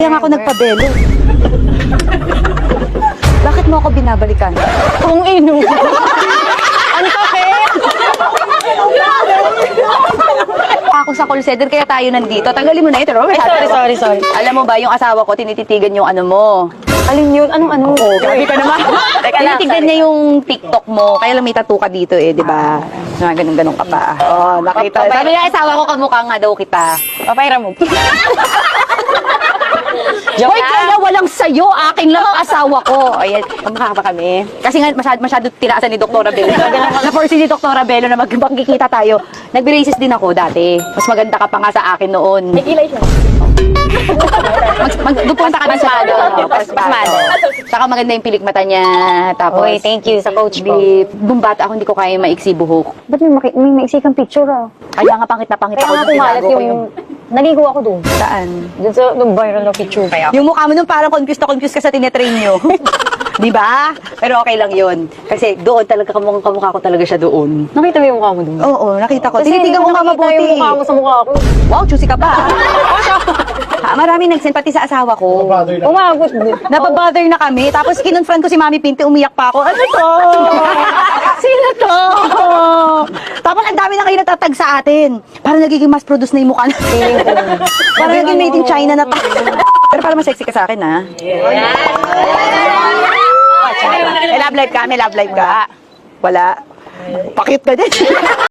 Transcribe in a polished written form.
Kaya nga ako nagpabelo. Bakit mo ako binabalikan? Kung ino. Ang sakit! Ako sa call center, kaya tayo nandito. Tanggalin mo na ito. Ay, sorry. Alam mo ba, yung asawa ko, tinititigan yung ano mo. Alin yun? Anong? Oo, grabe ka naman. Teka lang, Tinitignan niya yung TikTok mo. Kaya lang may tattoo ka dito eh, di ba? Ganun-ganun ka pa. Oh, nakita. Sabi niya, asawa ko, kamukha nga daw kita. Papayra mo. Hoy, kaya walang sayo. Akin lang ang asawa ko. Ayan, kamukha pa kami. Kasi nga, masyado tinaasan ni Dr. Bello. Na-force ni Dr. Bello na magkikita tayo. Nag-braces din ako dati. Mas maganda ka pa nga sa akin noon. Nag-ilay siya. Dupunta ka din sa pasmado. Saka maganda yung pilik mata niya. Tapos, Uy, thank you sa coach ko. Nung bata ako, hindi ko kaya maiksi buhok. Ba't may maiksi kang picture ah? Kaya nga pangit na pangit Kaya ako. nga nung kumalat tinago ko yung... Naligo ako doon. Saan? Doon sa nung viral na picture. Kaya Yung mukha mo nung parang confused ka sa tinetrain nyo. Di ba? Pero okay lang yun. Kasi doon talaga kamukha ko talaga siya doon. nakita mo yung mukha mo doon? Oo, nakita ko. Kasi Tinitigan ko nga nakita mabuti. yung mukha mo sa mukha ko. Wow, juicy ka pa. Marami nag-send pati sa asawa ko. Umabot din. Napabother na kami. Tapos kinonfront ko si Mami Pinti, umiyak pa ako. Ano to? Sino to? Tapos ang dami na kayo natatag sa atin. Parang nagiging mass produce na yung mukha natin. Parang naging made in China na tayo. Pero parang mas sexy ka sa akin, ha? May love life ka? May love life ka? Wala. Pakit ka din.